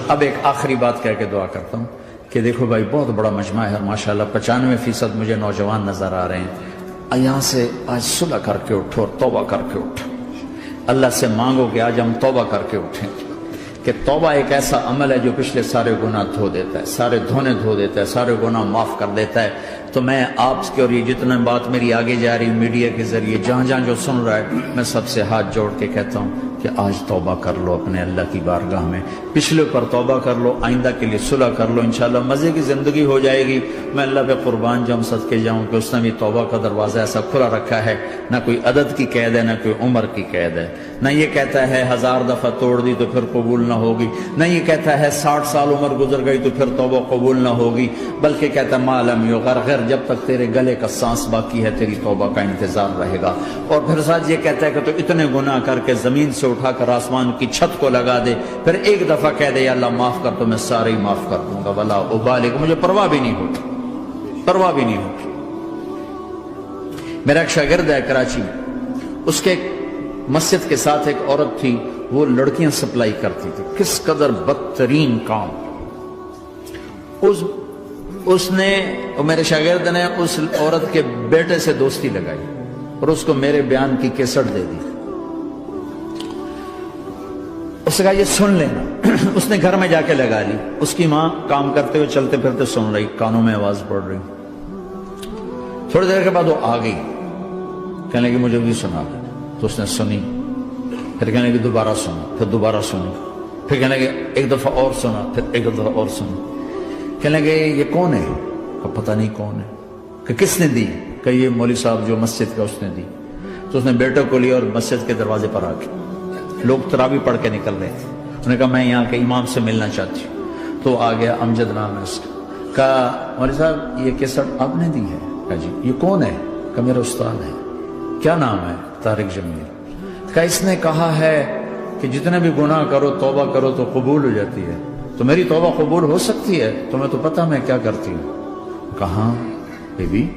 اب ایک آخری بات کہہ کے دعا کرتا ہوں کہ دیکھو بھائی بہت بڑا مجمع ہے ماشاءاللہ، 95% مجھے نوجوان نظر آ رہے ہیں۔ یہاں سے آج صلح کر کے اٹھو اور توبہ کر کے اٹھو، اللہ سے مانگو کہ آج ہم توبہ کر کے اٹھیں، کہ توبہ ایک ایسا عمل ہے جو پچھلے سارے گناہ دھو دیتا ہے، سارے دھونے دھو دیتا ہے، سارے گناہ معاف کر دیتا ہے۔ تو میں آپ کے اور یہ جتنا بات میری آگے جا رہی میڈیا کے ذریعے جہاں جہاں جو سن رہا ہے، میں سب سے ہاتھ جوڑ کے کہتا ہوں کہ آج توبہ کر لو اپنے اللہ کی بارگاہ میں، پچھلے پر توبہ کر لو، آئندہ کے لیے صلح کر لو، انشاءاللہ مزے کی زندگی ہو جائے گی۔ میں اللہ پہ قربان جاؤں، صدقے جاؤں کہ اس نے بھی توبہ کا دروازہ ایسا کھلا رکھا ہے، نہ کوئی عدد کی قید ہے نہ کوئی عمر کی قید ہے، نہ یہ کہتا ہے 1000 دفعہ توڑ دی تو پھر قبول نہ ہوگی، نہ یہ کہتا ہے 60 سال عمر گزر گئی تو پھر توبہ قبول نہ ہوگی، بلکہ کہتا ہے ما لم یغرغر، جب تک تیرے گلے کا سانس باقی ہے تیری توبہ کا انتظار رہے گا۔ اور پھر ساتھ یہ کہتا ہے کہ تو اتنے گناہ کر کے زمین سے اٹھا کر آسمان کی چھت کو لگا دے، پھر ایک دفعہ کہہ دے یا اللہ معاف کر تو میں سارے ہی معاف کر دوں گا، ولا ابالغ، مجھے پرواہ بھی نہیں ہوگی، پرواہ بھی نہیں ہوگی۔ میرا ایک شاگرد ہے کراچی میں، اس کے مسجد کے ساتھ ایک عورت تھی، وہ لڑکیاں سپلائی کرتی تھی، کس قدر بدترین کام۔ اس نے، میرے شاگرد نے اس عورت کے بیٹے سے دوستی لگائی اور اس کو میرے بیان کی کیسٹ دے دی۔ اس نے کہا یہ سن لینا، اس نے گھر میں جا کے لگا لی، اس کی ماں کام کرتے ہوئے چلتے پھرتے سن رہی، کانوں میں آواز پڑ رہی۔ تھوڑی دیر کے بعد وہ آ گئی، کہنے لگی مجھے بھی سنا دے، تو اس نے سنی، پھر کہنے لگی دوبارہ سنا، پھر دوبارہ سنی، پھر کہنے لگی ایک دفعہ اور سنا، پھر ایک دفعہ اور سنی۔ کہنے لگے یہ کون ہے؟ پتہ نہیں کون ہے۔ کہ کس نے دی؟ کہ یہ مولوی صاحب جو مسجد کا اس نے دی۔ تو اس نے بیٹے کو لیا اور مسجد کے دروازے پر آ کے، لوگ تراویح پڑھ کے نکل رہے تھے، انہوں نے کہا میں یہاں کے امام سے ملنا چاہتی ہوں۔ تو آ گیا، امجد نام ہے اس کا، کہا مولوی صاحب یہ کیسٹ آپ نے دی ہے؟ کہا جی۔ یہ کون ہے؟ کہ میرا استاد ہے۔ کیا نام ہے؟ طارق جمیل۔ کہ اس نے کہا ہے کہ جتنے بھی گناہ کرو توبہ کرو تو قبول ہو جاتی ہے، تو میری توبہ قبول ہو سکتی ہے؟ تمہیں تو پتہ میں کیا کرتی ہوں۔ کہاں بی بی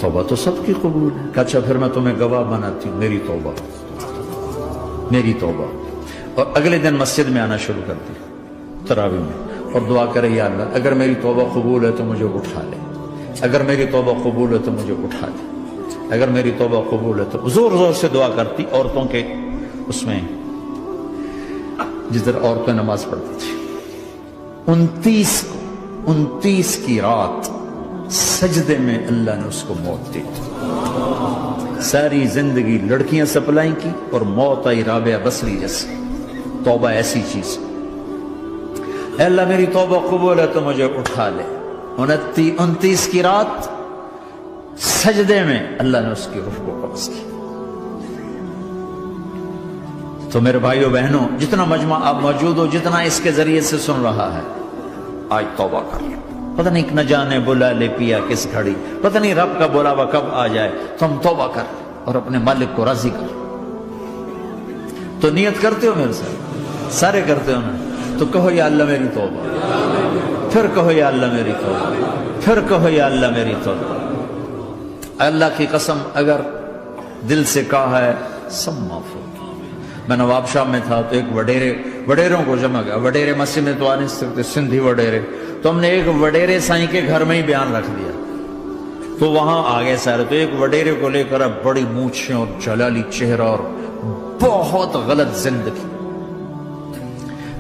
توبہ تو سب کی قبول ہے۔ کہ اچھا پھر میں تمہیں گواہ بناتی ہوں، میری توبہ، میری توبہ۔ اور اگلے دن مسجد میں آنا شروع کر دی تراویح میں، اور دعا کرے یا اللہ اگر میری توبہ قبول ہے تو مجھے اٹھا لے، اگر میری توبہ قبول ہے تو مجھے اٹھا لے، اگر میری توبہ قبول ہے تو زور زور سے دعا کرتی۔ عورتوں کے اس میں جس طرح عورتیں نماز پڑھتی تھی، 29 کی رات سجدے میں اللہ نے اس کو موت دی۔ ساری زندگی لڑکیاں سپلائی کی اور موت آئی رابعہ بصری جیسے۔ توبہ ایسی چیز، اے اللہ میری توبہ قبول ہے تو مجھے اٹھا لے۔ 29 کی رات سجدے میں اللہ نے اس کی روح کو قبض کی۔ تو میرے بھائیو بہنوں، جتنا مجمع آپ موجود ہو، جتنا اس کے ذریعے سے سن رہا ہے، آج توبہ کر لو۔ پتہ نہیں نہ جانے بلا لے پیا کس گھڑی، پتہ نہیں رب کا بلاوا کب آ جائے، تو ہم توبہ کر اور اپنے مالک کو راضی کر۔ تو نیت کرتے ہو میرے ساتھ؟ سارے کرتے ہو نا؟ تو کہو یا اللہ میری توبہ، پھر کہو یا اللہ میری توبہ، پھر کہو یا اللہ میری توبہ۔ اللہ کی قسم اگر دل سے کہا ہے سب معاف ہو۔ میں نواب شاہ میں تھا تو ایک وڈیروں کو جمع گیا، وڈیرے مسجد میں تو آ نہیں سکتے، سندھی وڈیرے، تو ہم نے ایک وڈیرے سائیں کے گھر میں ہی بیان رکھ دیا، تو وہاں آگے سارے، تو ایک وڈیرے کو لے کر بڑی مونچھیں اور جلالی چہرہ اور بہت غلط زندگی،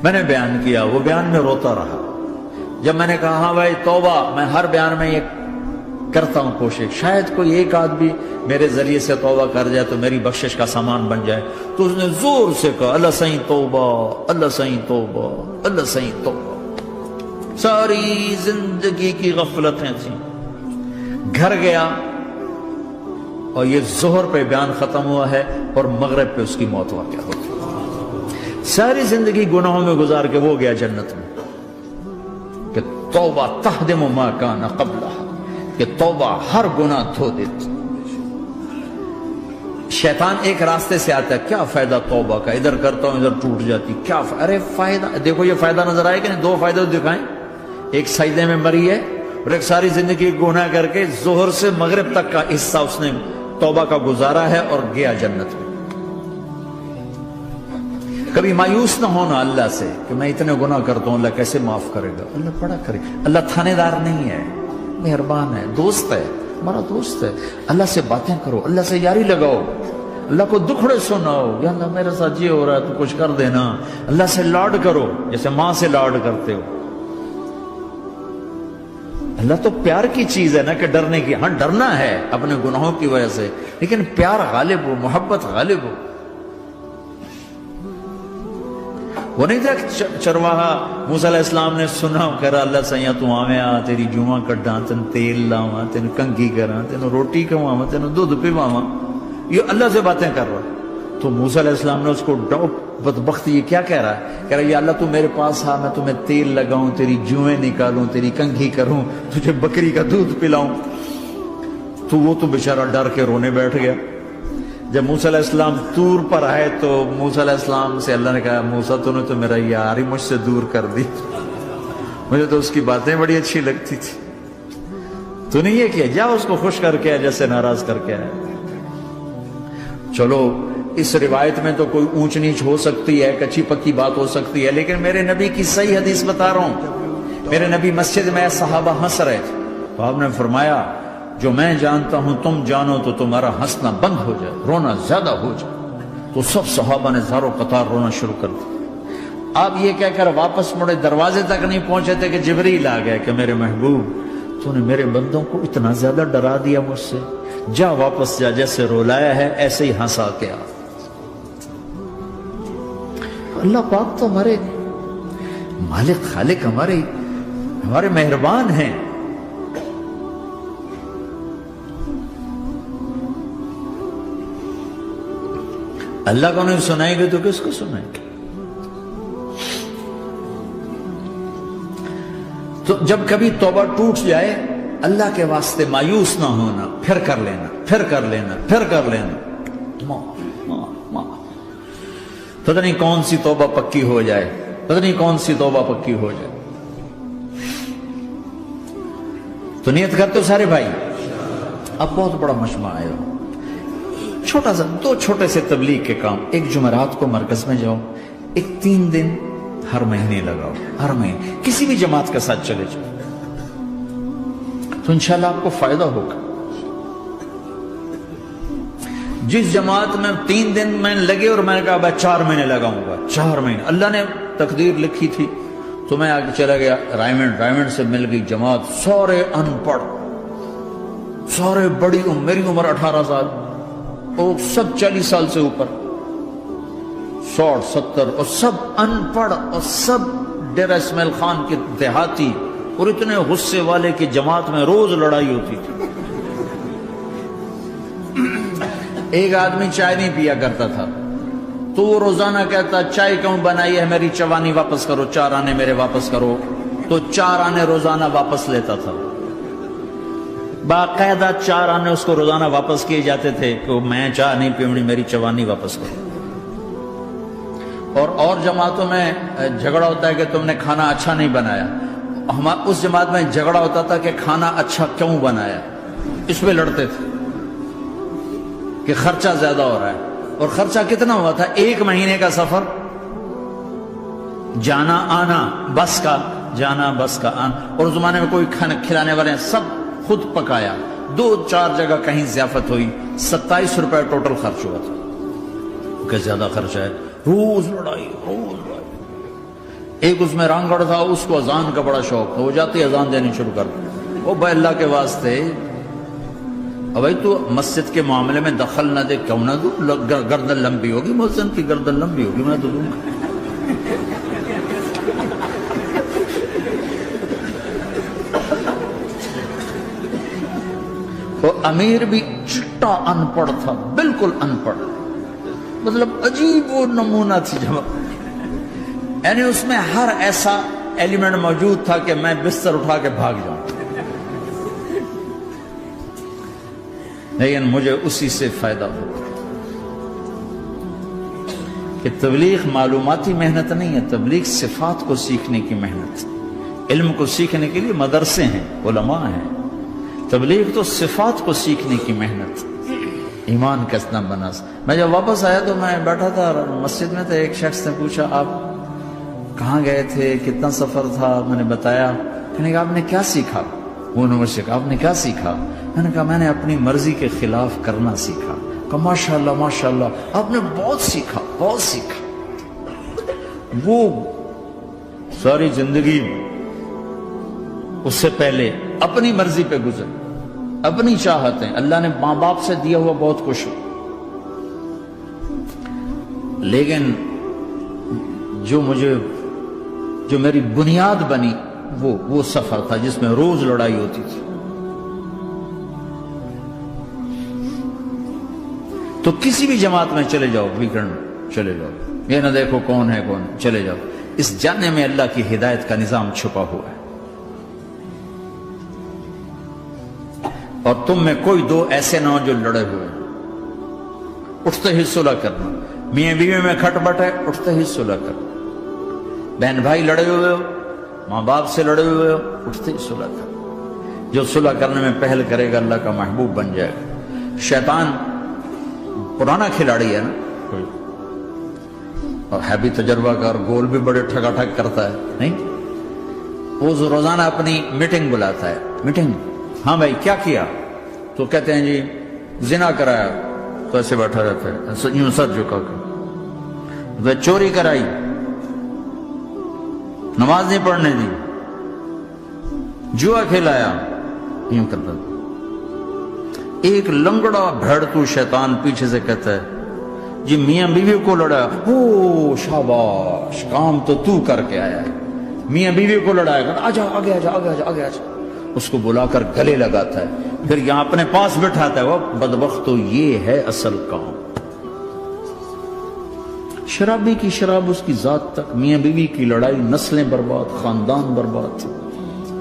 میں نے بیان کیا، وہ بیان میں روتا رہا۔ جب میں نے کہا ہاں بھائی توبہ، میں ہر بیان میں یہ کرتا ہوں کوشش، شاید کوئی ایک آدمی میرے ذریعے سے توبہ کر جائے تو میری بخشش کا سامان بن جائے، تو اس نے زور سے کہا اللہ سائیں توبہ، اللہ سائیں توبہ، اللہ سائیں توبہ۔ ساری زندگی کی غفلتیں تھیں۔ گھر گیا اور یہ ظہر پہ بیان ختم ہوا ہے اور مغرب پہ اس کی موت واقع ہو گئی۔ ساری زندگی گناہوں میں گزار کے وہ گیا جنت میں، کہ توبہ تہدم ما کان قبلہ، کہ توبہ ہر گناہ دھو دیتی۔ شیطان ایک راستے سے آتا ہے، کیا فائدہ توبہ کا، ادھر کرتا ہوں ادھر ٹوٹ جاتی، کیا ارے فائدہ، دیکھو یہ فائدہ نظر آئے کہ نہیں؟ دو فائدے دکھائیں، ایک سجدے میں مری ہے اور ایک ساری زندگی گناہ کر کے ظہر سے مغرب تک کا حصہ اس نے توبہ کا گزارا ہے اور گیا جنت میں۔ کبھی مایوس نہ ہونا اللہ سے کہ میں اتنے گناہ کرتا ہوں، اللہ کیسے معاف کرے گا؟ اللہ بڑا کرے. اللہ تھانے دار نہیں ہے، مہربان ہے، دوست ہے، ہمارا دوست ہے. اللہ سے باتیں کرو، اللہ سے یاری لگاؤ، اللہ کو دکھڑے سناؤ. یا اللہ میرے ساتھ یہ ہو رہا ہے تو کچھ کر دینا. اللہ سے لاڈ کرو جیسے ماں سے لاڈ کرتے ہو. اللہ تو پیار کی چیز ہے نا کہ ڈرنے کی. ہاں ڈرنا ہے اپنے گناہوں کی وجہ سے، لیکن پیار غالب ہو، محبت غالب ہو. وہ نہیں تھا چرواہا موسیٰ علیہ السلام نے سنا کہہ رہا اللہ سیاں تو آویں آ تیری جوہاں کڈاں، تین تیل لاواں، تین کنگھی کراں، تین روٹی کھواواں، تین دودھ پیواواں. یہ اللہ سے باتیں کر رہا. تو موسیٰ علیہ السلام نے اس کو بدبخت یہ کیا کہہ رہا ہے؟ کہہ رہا ہے یا اللہ تو میرے پاس آ، میں تمہیں تیل لگاؤں، تیری جوئیں نکالوں، تیری کنگھی کروں، تجھے بکری کا دودھ پلاؤں. تو وہ تو بیچارہ ڈر کے رونے بیٹھ گیا. جب موسیٰ علیہ السلام طور پر آئے تو موسیٰ علیہ السلام سے اللہ نے کہا موسیٰ تو نے تو میرا یار ہی مجھ سے دور کر دی، مجھے تو اس کی باتیں بڑی اچھی لگتی تھی. تو نے یہ کیا، جا اس کو خوش کر کے جیسے ناراض کر کے آئے. چلو اس روایت میں تو کوئی اونچ نیچ ہو سکتی ہے، کچی پکی بات ہو سکتی ہے، لیکن میرے نبی کی صحیح حدیث بتا رہا ہوں. میرے نبی مسجد میں صحابہ ہنس رہے تھے تو آپ نے فرمایا جو میں جانتا ہوں تم جانو تو تمہارا ہنسنا بند ہو جائے، رونا زیادہ ہو جائے. تو سب صحابہ نے زاروں قطار رونا شروع کر دیا. آپ یہ کہہ کر واپس مڑے، دروازے تک نہیں پہنچے تھے کہ جبریل آ گئے کہ میرے محبوب تو نے میرے بندوں کو اتنا زیادہ ڈرا دیا مجھ سے، جا واپس جا، جیسے رولایا ہے ایسے ہی ہنسا کے آ. اللہ پاک تو ہمارے مالک خالق، ہمارے مہربان ہیں. اللہ کو نہیں سنائیں گے تو کس کو سنائیں گے؟ تو جب کبھی توبہ ٹوٹ جائے اللہ کے واسطے مایوس نہ ہونا، پھر کر لینا، پھر کر لینا، پھر کر لینا. پتہ نہیں کون سی توبہ پکی ہو جائے، پتہ نہیں کون سی توبہ پکی ہو جائے. تو نیت کرتے ہو سارے بھائی؟ اب بہت بڑا مجمع آئے ہو، چھوٹا سا دو چھوٹے سے تبلیغ کے کام. ایک جمعرات کو مرکز میں جاؤ، ایک 3 دن ہر مہینے لگاؤ، ہر مہینے کسی بھی جماعت کے ساتھ چلے جاؤ تو انشاءاللہ آپ کو فائدہ ہوگا. جس جماعت میں 3 دن میں لگے اور میں نے کہا میں 4 مہینے لگاؤں گا، 4 مہینے اللہ نے تقدیر لکھی تھی تو میں آگے چلا گیا. رائمنڈ سے مل گئی جماعت، سارے ان پڑھ، سارے بڑی عمر، میری عمر 18 سال اور سب 40 سال سے اوپر، 60 70 اور سب ان پڑھ اور سب ڈیرہ اسماعیل خان کے دیہاتی، اور اتنے غصے والے کی جماعت میں روز لڑائی ہوتی تھی. ایک آدمی چائے نہیں پیا کرتا تھا تو وہ روزانہ کہتا چائے کیوں بنائی ہے، میری چوانی واپس کرو، 4 آنے میرے واپس کرو. تو 4 آنے روزانہ واپس لیتا تھا، باقاعدہ 4 آنے اس کو روزانہ واپس کیے جاتے تھے کہ میں چائے نہیں پیونی، میری چوانی واپس کرو. اور جماعتوں میں جھگڑا ہوتا ہے کہ تم نے کھانا اچھا نہیں بنایا. اس جماعت میں جھگڑا ہوتا تھا کہ کھانا اچھا کیوں بنایا، اس پہ لڑتے تھے کہ خرچہ زیادہ ہو رہا ہے. اور خرچہ کتنا ہوا تھا؟ 1 مہینے کا سفر، جانا آنا، بس کا جانا بس کا آنا. اور اس زمانے میں کوئی کھانا کھلانے والے سب خود پکایا. 2-4 جگہ کہیں ضیافت ہوئی، 27 روپے ٹوٹل خرچ ہوا تھا. کہ زیادہ خرچہ ہے، روز لڑائی، روز لڑائی. ایک اس میں رانگڑ تھا، اس کو اذان کا بڑا شوق تھا، وہ جاتے اذان دینی شروع کر دیا. وہ بھائی اللہ کے واسطے بھائی تو مسجد کے معاملے میں دخل نہ دے، کیوں نہ دوں؟ گردن لمبی ہوگی، مؤذن کی گردن لمبی ہوگی، میں تو دوں گا. وہ امیر بھی چٹا ان پڑھ تھا، بالکل ان پڑھ، مطلب عجیب وہ نمونہ تھی جماعت. یعنی اس میں ہر ایسا ایلیمنٹ موجود تھا کہ میں بستر اٹھا کے بھاگ جاؤں، لیکن مجھے اسی سے فائدہ ہوتا کہ تبلیغ معلوماتی محنت نہیں ہے، تبلیغ صفات کو سیکھنے کی محنت. علم کو سیکھنے کے لیے مدرسے ہیں، علماء ہیں، تبلیغ تو صفات کو سیکھنے کی محنت. ایمان کیسنا بنا. میں جب واپس آیا تو میں بیٹھا تھا مسجد میں، تو ایک شخص نے پوچھا آپ کہاں گئے تھے، کتنا سفر تھا؟ میں نے بتایا. میں نے کہا آپ نے کیا سیکھا؟ وہ نے مجھ سے کہا آپ نے کیا سیکھا؟ میں نے کہا میں نے اپنی مرضی کے خلاف کرنا سیکھا. کہا ماشاءاللہ ماشاءاللہ، آپ نے بہت سیکھا بہت سیکھا. وہ ساری زندگی اس سے پہلے اپنی مرضی پہ گزر، اپنی چاہتیں، اللہ نے ماں باپ سے دیا ہوا بہت کچھ، لیکن جو میری بنیاد بنی وہ سفر تھا جس میں روز لڑائی ہوتی تھی. تو کسی بھی جماعت میں چلے جاؤ، ویکنڈ چلے جاؤ، یہ نہ دیکھو کون ہے کون، چلے جاؤ. اس جاننے میں اللہ کی ہدایت کا نظام چھپا ہوا ہے. اور تم میں کوئی دو ایسے نہ ہو جو لڑے ہوئے، اٹھتے ہی صلح کرنا. میاں بیوی میں کھٹ بٹ ہے، اٹھتے ہی صلح کرنا. بہن بھائی لڑے ہوئے ہو، ماں باپ سے لڑے ہوئے ہو، اٹھتے ہی صلح کرنا. جو صلح کرنے میں پہل کرے گا اللہ کا محبوب بن جائے گا. شیطان پرانا کھلاڑی ہے نا، اور ہے بھی تجربہ کار، گول بھی بڑے ٹھگا ٹھگ کرتا ہے. نہیں، وہ روزانہ اپنی میٹنگ بلاتا ہے. میٹنگ، ہاں بھائی کیا کیا؟ تو کہتے ہیں جی زنا کرایا، تو ایسے بیٹھا رہتا ہے یوں سر جھکا کر. چوری کرائی، نماز نہیں پڑھنے دی، جوا کھلایا، یوں کرتا. ایک لنگڑا بھیڑتو شیطان پیچھے سے کہتا ہے جی میاں بیوی کو لڑایا، او شاباش، کام تو کر کے آیا ہے. میاں بیوی کو لڑایا، آجا آگے آجا آگے آجا آگے آجا. اس کو بلا کر گلے لگاتا ہے، پھر یہاں اپنے پاس بٹھاتا ہے. وہ بدبخت، تو یہ ہے اصل کام. شرابی کی شراب اس کی ذات تک، میاں بیوی کی لڑائی، نسلیں برباد، خاندان برباد،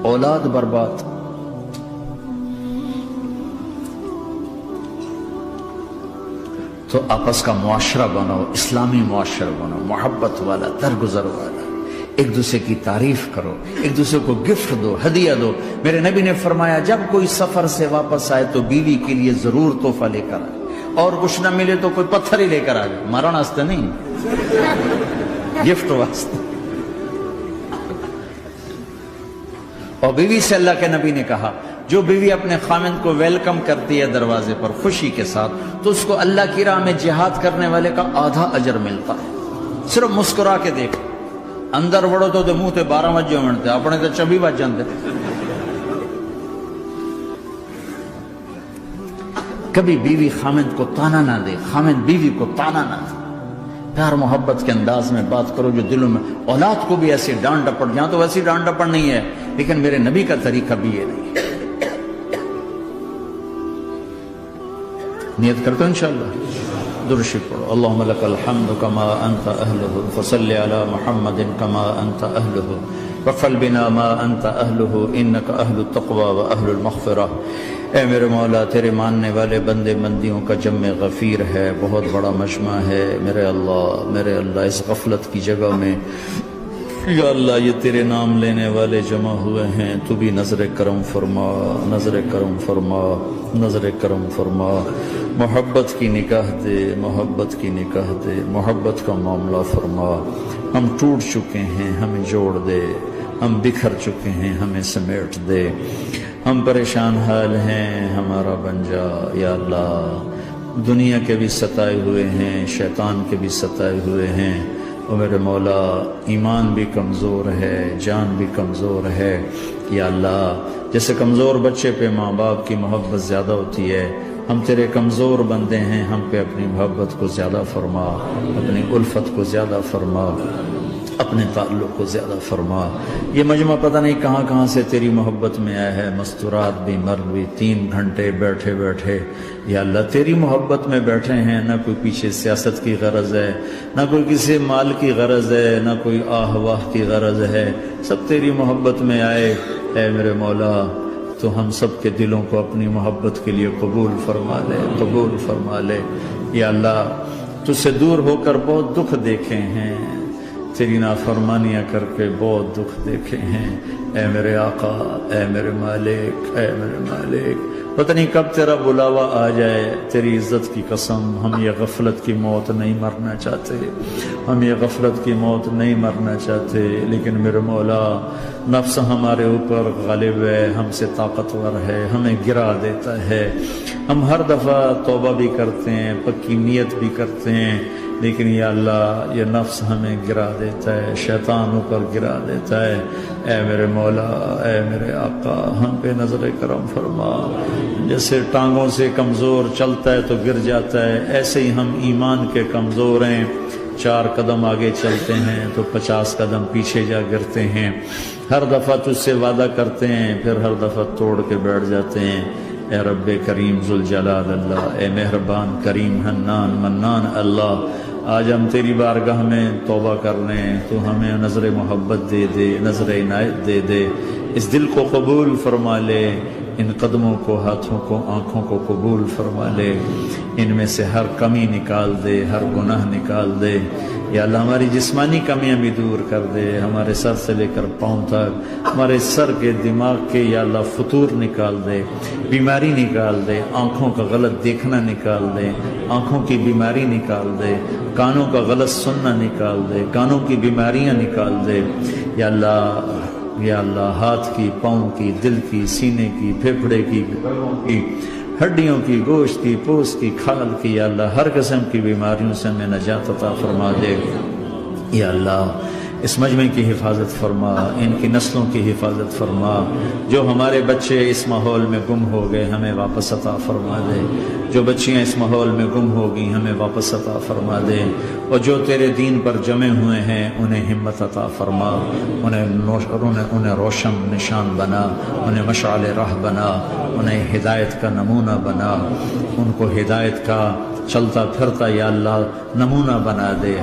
اولاد برباد. تو آپس کا معاشرہ بناؤ، اسلامی معاشرہ بناؤ، محبت والا، درگزر والا. ایک دوسرے کی تعریف کرو، ایک دوسرے کو گفٹ دو، ہدیہ دو. میرے نبی نے فرمایا جب کوئی سفر سے واپس آئے تو بیوی کے لیے ضرور تحفہ لے کر آئے، اور کچھ نہ ملے تو کوئی پتھر ہی لے کر آئے. مارن واسطے نہیں، گفٹ واسطے. اور بیوی سے اللہ کے نبی نے کہا جو بیوی اپنے خامند کو ویلکم کرتی ہے دروازے پر خوشی کے ساتھ، تو اس کو اللہ کی راہ میں جہاد کرنے والے کا آدھا اجر ملتا ہے. صرف مسکرا کے دیکھ. اندر وڑو تو منہ تے 12 بجے منتے، اپنے تو 24 بج جاندے. کبھی بیوی خامند کو تانا نہ دے، خامند بیوی کو تانا نہ دے. پیار محبت کے انداز میں بات کرو جو دلوں میں. اولاد کو بھی ایسی ڈانٹ ڈپٹ، یہاں تو ویسی ڈانٹ ڈپٹ نہیں ہے، لیکن میرے نبی کا طریقہ بھی یہ نہیں ہے. نیت کرتے ہو انشاءاللہ. درشی پڑھو. اللہم لک الحمد کما انت اہلہ، فصل علی محمد کما انت اہلہ، وفل بنا ما انت اہلہ، انک اہل التقوی و اہل المغفرہ. اے میرے مولا، تیرے ماننے والے بندے بندیوں کا جمع غفیر ہے، بہت بڑا مجمع ہے. میرے اللہ اس غفلت کی جگہ میں یا اللہ یہ تیرے نام لینے والے جمع ہوئے ہیں، تو بھی نظر کرم فرما، نظر کرم فرما، نظر کرم فرما. محبت کی نکاح دے، محبت کی نکاح دے، محبت کا معاملہ فرما. ہم ٹوٹ چکے ہیں، ہمیں جوڑ دے. ہم بکھر چکے ہیں، ہمیں سمیٹ دے. ہم پریشان حال ہیں، ہمارا بن جا یا اللہ. دنیا کے بھی ستائے ہوئے ہیں، شیطان کے بھی ستائے ہوئے ہیں. اور میرے مولا ایمان بھی کمزور ہے، جان بھی کمزور ہے یا اللہ. جیسے کمزور بچے پہ ماں باپ کی محبت زیادہ ہوتی ہے، ہم تیرے کمزور بندے ہیں، ہم پہ اپنی محبت کو زیادہ فرما، اپنی الفت کو زیادہ فرما، اپنے تعلق کو زیادہ فرما. یہ مجمع پتہ نہیں کہاں کہاں سے تیری محبت میں آیا ہے. مستورات بھی، مرد بھی، 3 گھنٹے بیٹھے بیٹھے یا اللہ تیری محبت میں بیٹھے ہیں. نہ کوئی پیچھے سیاست کی غرض ہے، نہ کوئی کسی مال کی غرض ہے، نہ کوئی آہ واہ کی غرض ہے. سب تیری محبت میں آئے. اے میرے مولا تو ہم سب کے دلوں کو اپنی محبت کے لیے قبول فرما لے، قبول فرما لے. یا اللہ تجھ سے دور ہو کر بہت دکھ دیکھے ہیں، تیری نافرمانیاں کر کے بہت دکھ دیکھے ہیں، اے میرے آقا، اے میرے مالک، اے میرے مالک، پتہ نہیں کب تیرا بلاوا آ جائے، تیری عزت کی قسم ہم یہ غفلت کی موت نہیں مرنا چاہتے، ہم یہ غفلت کی موت نہیں مرنا چاہتے، لیکن میرے مولا نفس ہمارے اوپر غالب ہے، ہم سے طاقتور ہے، ہمیں گرا دیتا ہے، ہم ہر دفعہ توبہ بھی کرتے ہیں، پکی نیت بھی کرتے ہیں، لیکن یا اللہ یہ نفس ہمیں گرا دیتا ہے، شیطان اوپر گرا دیتا ہے۔ اے میرے مولا، اے میرے آقا، ہم پہ نظر کرم فرما، جیسے ٹانگوں سے کمزور چلتا ہے تو گر جاتا ہے، ایسے ہی ہم ایمان کے کمزور ہیں، 4 قدم آگے چلتے ہیں تو 50 قدم پیچھے جا گرتے ہیں، ہر دفعہ تجھ سے وعدہ کرتے ہیں پھر ہر دفعہ توڑ کے بیٹھ جاتے ہیں۔ اے رب کریم ذوالجلال اللہ، اے مہربان کریم حنان منان اللہ، آج ہم تیری بارگاہ میں توبہ کر رہے ہیں، تو ہمیں نظر محبت دے دے، نظر عنایت دے دے، اس دل کو قبول فرما لے، ان قدموں کو، ہاتھوں کو، آنکھوں کو قبول فرما لے، ان میں سے ہر کمی نکال دے، ہر گناہ نکال دے، یا اللہ ہماری جسمانی کمیاں بھی دور کر دے، ہمارے سر سے لے کر پاؤں تک، ہمارے سر کے دماغ کے یا اللہ فطور نکال دے، بیماری نکال دے، آنکھوں کا غلط دیکھنا نکال دے، آنکھوں کی بیماری نکال دے، کانوں کا غلط سننا نکال دے، کانوں کی بیماریاں نکال دے، یا اللہ، یا اللہ ہاتھ کی، پاؤں کی، دل کی، سینے کی، پھیپھڑے کی، گردوں کی، ہڈیوں کی، گوشت کی، پوست کی، کھال کی، یا اللہ ہر قسم کی بیماریوں سے ہمیں نجات عطا فرما دے، یا اللہ اس مجمع کی حفاظت فرما، ان کی نسلوں کی حفاظت فرما، جو ہمارے بچے اس ماحول میں گم ہو گئے ہمیں واپس عطا فرما دے، جو بچیاں اس ماحول میں گم ہو گئی ہمیں واپس عطا فرما دے، اور جو تیرے دین پر جمع ہوئے ہیں انہیں ہمت عطا فرما، انہیں روشن نشان بنا، انہیں مشعل راہ بنا، انہیں ہدایت کا نمونہ بنا، ان کو ہدایت کا چلتا پھرتا یا اللہ نمونہ بنا دے،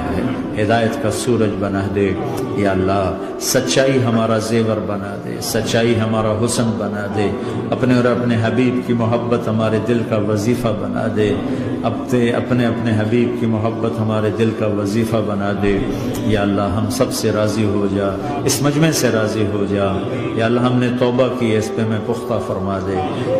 ہدایت کا سورج بنا دے، یا اللہ سچائی ہمارا زیور بنا دے، سچائی ہمارا حسن بنا دے، اپنے اور اپنے حبیب کی محبت ہمارے دل کا وظیفہ بنا دے، اپنے حبیب کی محبت ہمارے دل کا وظیفہ بنا دے، یا اللہ ہم سب سے راضی ہو جا، اس مجمع سے راضی ہو جا، یا اللہ ہم نے توبہ کی اس پہ میں پختہ فرما دے،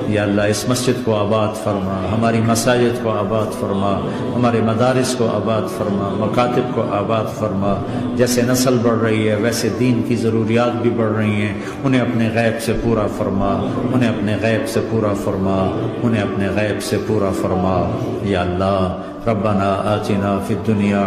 یا اللہ اس مسجد کو آباد فرما، ہماری مساجد کو آباد فرما، ہمارے مدارس کو آباد فرما، مکاتب کو آباد فرما، جیسے نسل بڑھ رہی ہے ویسے دین کی ضروریات بھی بڑھ رہی ہیں، انہیں اپنے غیب سے پورا فرما، انہیں اپنے غیب سے پورا فرما، انہیں اپنے غیب سے پورا فرما، یا اللہ ربنا آتنا فی الدنیا